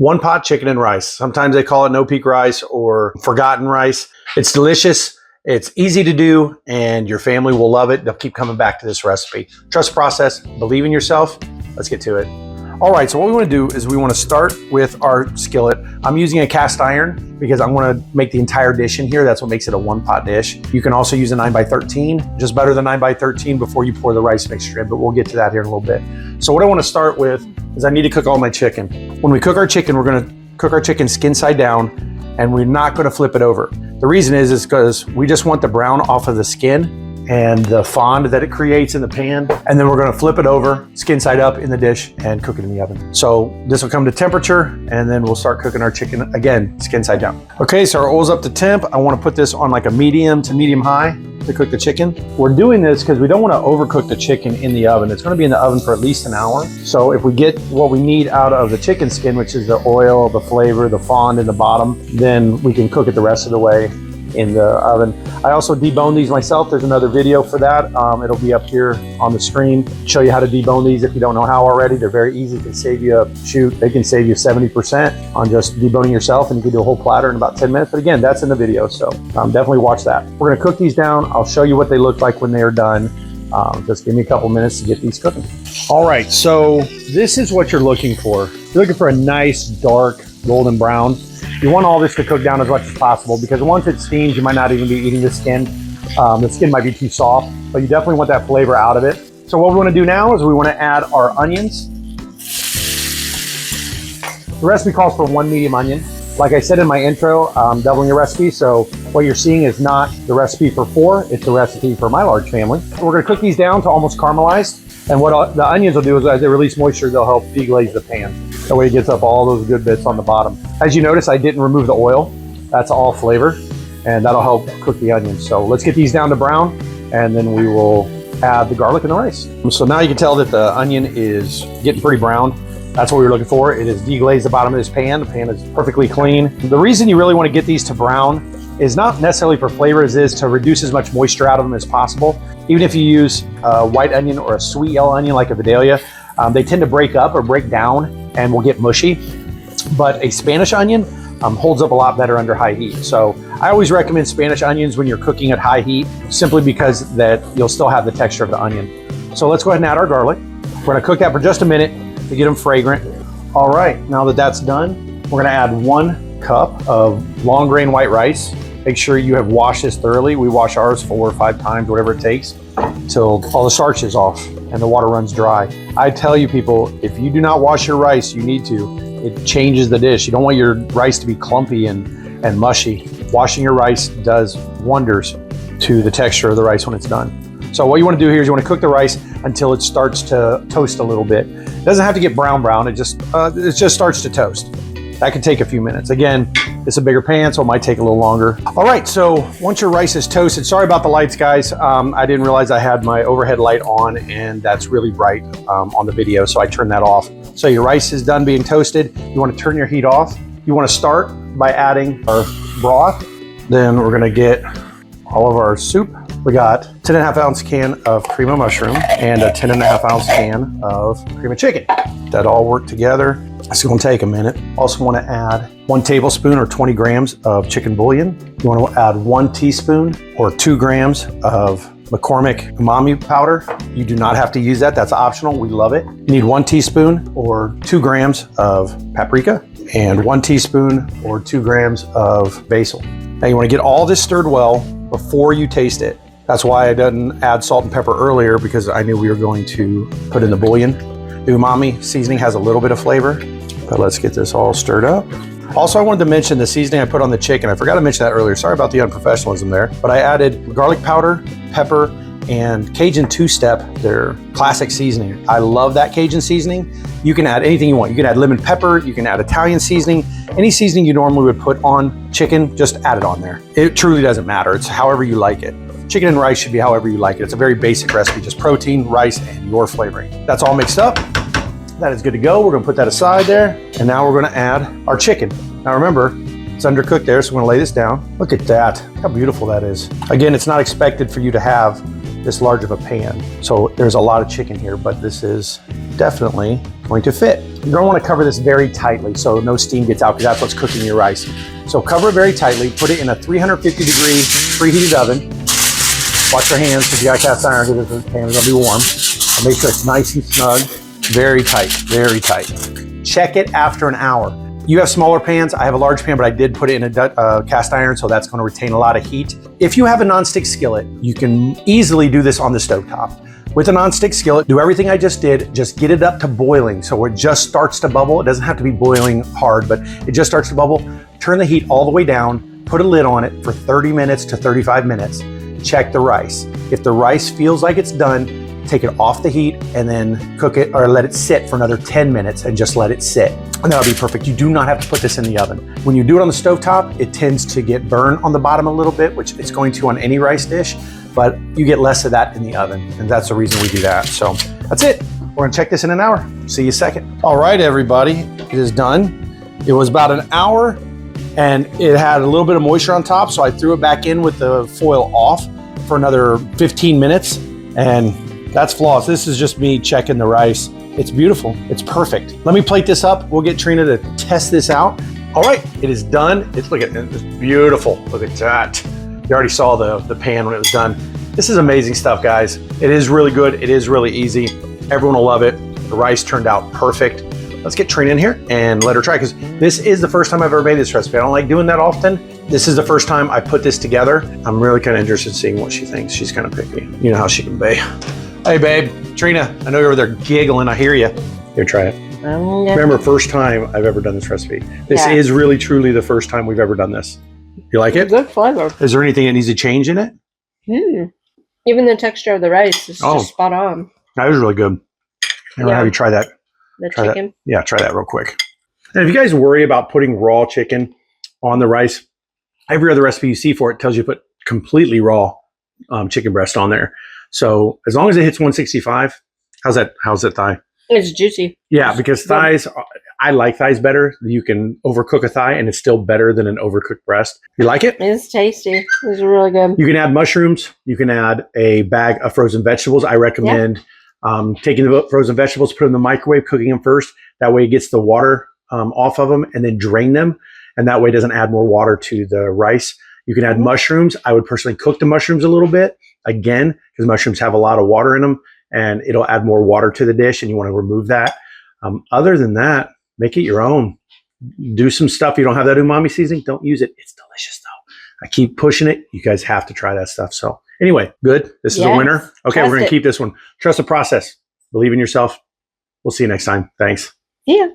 One pot chicken and rice. Sometimes they call it no peak rice or forgotten rice. It's delicious. It's easy to do, and your family will love it. They'll keep coming back to this recipe. Trust the process, believe in yourself. Let's get to it. All right, so what we want to do is we want to start with our skillet. I'm using a cast iron because I want to make the entire dish in here. That's what makes it a one pot dish. You can also use a 9x13, just better than 9x13 before you pour the rice mixture in, but we'll get to that here in a little bit. So what I want to start with is I need to cook all my chicken. When we cook our chicken, we're going to cook our chicken skin side down, and we're not going to flip it over. The reason is because we just want the brown off of the skin and the fond that it creates in the pan, and then we're going to flip it over skin side up in the dish and cook it in the oven. So this will come to temperature, and then we'll start cooking our chicken again skin side down. Okay, so our oil's up to temp. I want to put this on like a medium to medium high to cook the chicken. We're doing this because we don't want to overcook the chicken in the oven. It's going to be in the oven for at least an hour. So if we get what we need out of the chicken skin, which is the oil, the flavor, the fond in the bottom, then we can cook it the rest of the way in the oven. I also debone these myself. There's another video for that. It'll be up here on the screen. Show you how to debone these if you don't know how already. They're very easy. They can save you they can save you 70% on just deboning yourself, and you can do a whole platter in about 10 minutes. But again, that's in the video, so definitely watch that. We're gonna cook these down. I'll show you what they look like when they are done. Just give me a couple minutes to get these cooking. All right, so this is what you're looking for. You're looking for a nice, dark, golden brown. You want all this to cook down as much as possible, because once it steams, you might not even be eating the skin. The skin might be too soft, but you definitely want that flavor out of it. So what we want to do now is we want to add our onions. The recipe calls for 1 medium onion. Like I said in my intro, I'm doubling your recipe, so what you're seeing is not the recipe for 4, it's the recipe for my large family. We're going to cook these down to almost caramelized, and what the onions will do is as they release moisture, they'll help deglaze the pan. That way it gets up all those good bits on the bottom. As you notice, I didn't remove the oil. That's all flavor, and that'll help cook the onions. So let's get these down to brown, and then we will add the garlic and the rice. So now you can tell that the onion is getting pretty brown. That's what we were looking for. It has deglazed the bottom of this pan. The pan is perfectly clean. The reason you really want to get these to brown is not necessarily for flavor, as is to reduce as much moisture out of them as possible. Even if you use a white onion or a sweet yellow onion like a Vidalia, they tend to break up or break down and will get mushy. But a Spanish onion holds up a lot better under high heat. So I always recommend Spanish onions when you're cooking at high heat, simply because that you'll still have the texture of the onion. So let's go ahead and add our garlic. We're gonna cook that for just a minute to get them fragrant. All right, now that that's done, we're gonna add 1 cup of long grain white rice. Make sure you have washed this thoroughly. We wash ours 4 or 5 times, whatever it takes, until all the starch is off and the water runs dry. I tell you people, if you do not wash your rice, you need to. It changes the dish. You don't want your rice to be clumpy and mushy. Washing your rice does wonders to the texture of the rice when it's done. So what you want to do here is you want to cook the rice until it starts to toast a little bit. It doesn't have to get brown, it just starts to toast. That could take a few minutes. Again, it's a bigger pan, so it might take a little longer. All right, so once your rice is toasted, sorry about the lights, guys. I didn't realize I had my overhead light on, and that's really bright on the video, so I turned that off. So your rice is done being toasted. You want to turn your heat off. You want to start by adding our broth. Then we're gonna get all of our soup. We got 10.5 ounce can of cream of mushroom and a 10.5 ounce can of cream of chicken. That all work together. It's gonna take a minute. Also wanna add 1 tablespoon or 20 grams of chicken bouillon. You wanna add 1 teaspoon or 2 grams of McCormick Umami powder. You do not have to use that, that's optional, we love it. You need 1 teaspoon or 2 grams of paprika and 1 teaspoon or 2 grams of basil. Now you wanna get all this stirred well before you taste it. That's why I didn't add salt and pepper earlier, because I knew we were going to put in the bouillon. The umami seasoning has a little bit of flavor, but let's get this all stirred up. Also, I wanted to mention the seasoning I put on the chicken. I forgot to mention that earlier. Sorry about the unprofessionalism there, but I added garlic powder, pepper, and Cajun two-step, their classic seasoning. I love that Cajun seasoning. You can add anything you want. You can add lemon pepper, you can add Italian seasoning, any seasoning you normally would put on chicken, just add it on there. It truly doesn't matter. It's however you like it. Chicken and rice should be however you like it. It's a very basic recipe, just protein, rice, and your flavoring. That's all mixed up. That is good to go. We're gonna put that aside there. And now we're gonna add our chicken. Now remember, it's undercooked there, so we're gonna lay this down. Look at that, how beautiful that is. Again, it's not expected for you to have this large of a pan. So there's a lot of chicken here, but this is definitely going to fit. You're going to want to cover this very tightly so no steam gets out, because that's what's cooking your rice. So cover it very tightly, put it in a 350 degree preheated oven. Watch your hands because you got cast iron, because the pan is going to be warm. And make sure it's nice and snug. Very tight, very tight. Check it after an hour. You have smaller pans. I have a large pan, but I did put it in a cast iron, so that's going to retain a lot of heat. If you have a nonstick skillet, you can easily do this on the stovetop. With a nonstick skillet, do everything I just did, just get it up to boiling. So it just starts to bubble. It doesn't have to be boiling hard, but it just starts to bubble. Turn the heat all the way down, put a lid on it for 30 minutes to 35 minutes. Check the rice. If the rice feels like it's done, take it off the heat and then cook it or let it sit for another 10 minutes and just let it sit. And that'll be perfect. You do not have to put this in the oven. When you do it on the stovetop, it tends to get burned on the bottom a little bit, which it's going to on any rice dish, but you get less of that in the oven. And that's the reason we do that. So that's it. We're gonna check this in an hour. See you second. All right, everybody, it is done. It was about an hour and it had a little bit of moisture on top. So I threw it back in with the foil off for another 15 minutes. And that's flawless. This is just me checking the rice. It's beautiful. It's perfect. Let me plate this up. We'll get Trina to test this out. All right, it is done. Look at it. It's beautiful. Look at that. You already saw the pan when it was done. This is amazing stuff, guys. It is really good. It is really easy. Everyone will love it. The rice turned out perfect. Let's get Trina in here and let her try, because this is the first time I've ever made this recipe. I don't like doing that often. This is the first time I put this together. I'm really kind of interested in seeing what she thinks. She's kind of picky. You know how she can be. Hey, babe. Trina, I know you're over there giggling. I hear you. Here, try it. Remember, first time I've ever done this recipe. This is really, truly the first time we've ever done this. You like it? Good flavor. Is there anything that needs to change in it? Even the texture of the rice is just spot on. That was really good. I'm gonna have you try that. The chicken? Yeah, try that real quick. And if you guys worry about putting raw chicken on the rice, every other recipe you see for it tells you to put completely raw chicken breast on there. So as long as it hits 165, how's that thigh? It's juicy. Yeah, because thighs, I like thighs better. You can overcook a thigh and it's still better than an overcooked breast. You like it? It's tasty. It's really good. You can add mushrooms. You can add a bag of frozen vegetables. I recommend taking the frozen vegetables, put them in the microwave, cooking them first. That way it gets the water off of them, and then drain them. And that way it doesn't add more water to the rice. You can add mushrooms. I would personally cook the mushrooms a little bit, again, because mushrooms have a lot of water in them, and it'll add more water to the dish, and you want to remove that. Other than that, make it your own. Do some stuff. You don't have that umami seasoning, don't use it. It's delicious, though. I keep pushing it. You guys have to try that stuff. So anyway, good. This is a winner. Okay, we're going to keep this one. Trust the process. Believe in yourself. We'll see you next time. Thanks. Yeah.